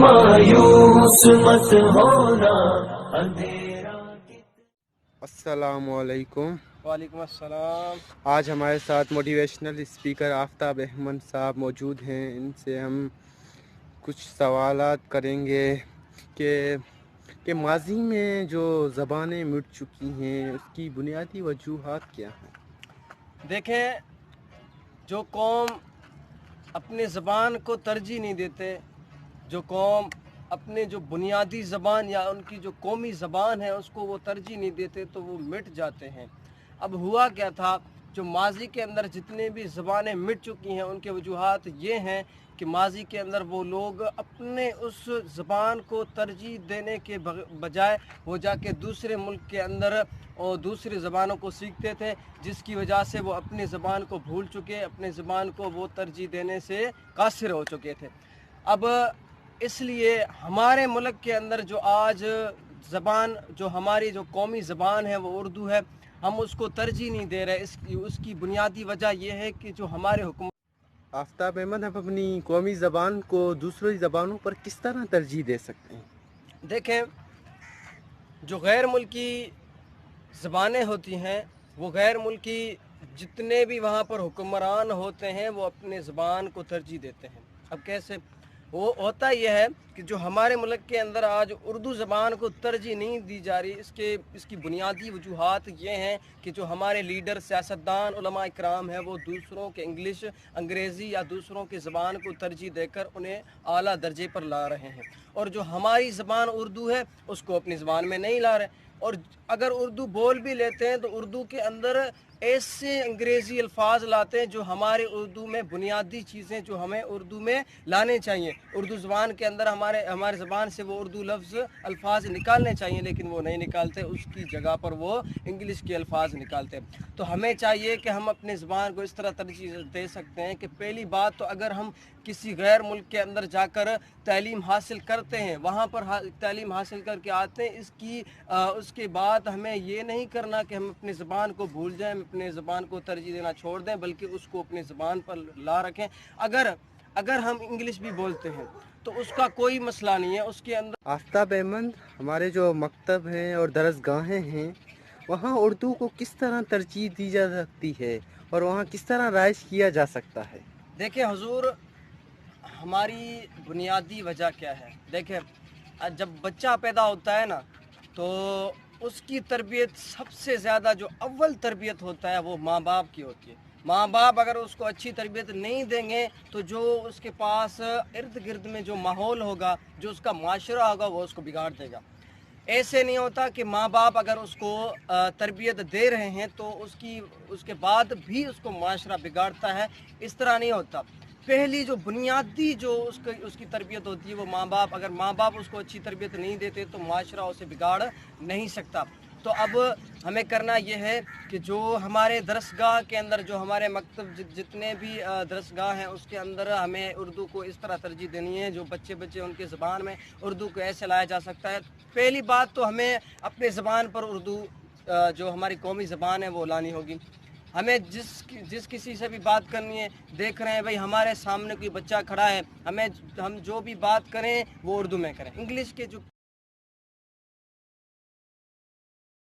مایوس مت ہونا اندھیرا السلام علیکم۔ وعلیکم السلام۔ آج ہمارے ساتھ موٹیویشنل اسپیکر آفتاب احمد صاحب موجود ہیں۔ ان سے ہم کچھ سوالات کریں گے کہ ماضی میں جو زبانیں مٹ چکی ہیں اس کی بنیادی وجوہات کیا ہیں؟ دیکھیں، جو قوم اپنے زبان کو ترجیح نہیں دیتے، جو قوم اپنے جو بنیادی زبان یا ان کی جو قومی زبان ہے اس کو وہ ترجیح نہیں دیتے تو وہ مٹ جاتے ہیں۔ اب ہوا کیا تھا، جو ماضی کے اندر جتنے بھی زبانیں مٹ چکی ہیں ان کے وجوہات یہ ہیں کہ ماضی کے اندر وہ لوگ اپنے اس زبان کو ترجیح دینے کے بجائے وہ جا کے دوسرے ملک کے اندر اور دوسری زبانوں کو سیکھتے تھے، جس کی وجہ سے وہ اپنی زبان کو بھول چکے، اپنے زبان کو وہ ترجیح دینے سے قاصر ہو چکے تھے۔ اب اس لیے ہمارے ملک کے اندر جو آج زبان، جو ہماری جو قومی زبان ہے وہ اردو ہے، ہم اس کو ترجیح نہیں دے رہے۔ اس کی بنیادی وجہ یہ ہے کہ جو ہمارے حکومت آفتاب احمد، ہم اپنی قومی زبان کو دوسری زبانوں پر کس طرح ترجیح دے سکتے ہیں؟ دیکھیں، جو غیر ملکی زبانیں ہوتی ہیں، وہ غیر ملکی جتنے بھی وہاں پر حکمران ہوتے ہیں وہ اپنے زبان کو ترجیح دیتے ہیں۔ اب کیسے؟ وہ ہوتا یہ ہے کہ جو ہمارے ملک کے اندر آج اردو زبان کو ترجیح نہیں دی جا رہی، اس کی بنیادی وجوہات یہ ہیں کہ جو ہمارے لیڈر، سیاستدان، علماء اکرام ہیں وہ دوسروں کے انگلش، انگریزی یا دوسروں کی زبان کو ترجیح دے کر انہیں اعلیٰ درجے پر لا رہے ہیں، اور جو ہماری زبان اردو ہے اس کو اپنی زبان میں نہیں لا رہے۔ اور اگر اردو بول بھی لیتے ہیں تو اردو کے اندر ایسے انگریزی الفاظ لاتے ہیں جو ہمارے اردو میں بنیادی چیزیں جو ہمیں اردو میں لانے چاہیے، اردو زبان کے اندر ہمارے زبان سے وہ اردو لفظ الفاظ نکالنے چاہیے، لیکن وہ نہیں نکالتے، اس کی جگہ پر وہ انگلش کے الفاظ نکالتے ہیں۔ تو ہمیں چاہیے کہ ہم اپنی زبان کو اس طرح ترجیح دے سکتے ہیں کہ پہلی بات تو اگر ہم کسی غیر ملک کے اندر جا کر تعلیم حاصل کرتے ہیں، وہاں پر تعلیم حاصل کر کے آتے ہیں، اس کے بعد ہمیں یہ نہیں کرنا کہ ہم اپنی زبان کو بھول جائیں، اپنے زبان کو ترجیح دینا چھوڑ دیں، بلکہ اس کو اپنی زبان پر لا رکھیں۔ اگر ہم انگلش بھی بولتے ہیں تو اس کا کوئی مسئلہ نہیں ہے، اس کے اندر آفتاب احمد، ہمارے جو مکتب ہیں اور درسگاہیں ہیں وہاں اردو کو کس طرح ترجیح دی جا سکتی ہے اور وہاں کس طرح رائج کیا جا سکتا ہے؟ دیکھیں حضور، ہماری بنیادی وجہ کیا ہے؟ دیکھیں، جب بچہ پیدا ہوتا ہے نا تو اس کی تربیت سب سے زیادہ جو اول تربیت ہوتا ہے وہ ماں باپ کی ہوتی ہے۔ ماں باپ اگر اس کو اچھی تربیت نہیں دیں گے تو جو اس کے پاس ارد گرد میں جو ماحول ہوگا، جو اس کا معاشرہ ہوگا، وہ اس کو بگاڑ دے گا۔ ایسے نہیں ہوتا کہ ماں باپ اگر اس کو تربیت دے رہے ہیں تو اس کے بعد بھی اس کو معاشرہ بگاڑتا ہے، اس طرح نہیں ہوتا۔ پہلی جو بنیادی جو اس کی تربیت ہوتی ہے وہ ماں باپ، اگر ماں باپ اس کو اچھی تربیت نہیں دیتے تو معاشرہ اسے بگاڑ نہیں سکتا۔ تو اب ہمیں کرنا یہ ہے کہ جو ہمارے درسگاہ کے اندر، جو ہمارے مکتب جتنے بھی درسگاہ ہیں اس کے اندر ہمیں اردو کو اس طرح ترجیح دینی ہے، جو بچے ان کے زبان میں اردو کو ایسے لایا جا سکتا ہے۔ پہلی بات تو ہمیں اپنے زبان پر اردو، جو ہماری قومی زبان ہے وہ لانی ہوگی۔ ہمیں جس کسی سے بھی بات کرنی ہے، دیکھ رہے ہیں بھائی ہمارے سامنے کوئی بچہ کھڑا ہے، ہم جو بھی بات کریں وہ اردو میں کریں۔ انگلش کے جو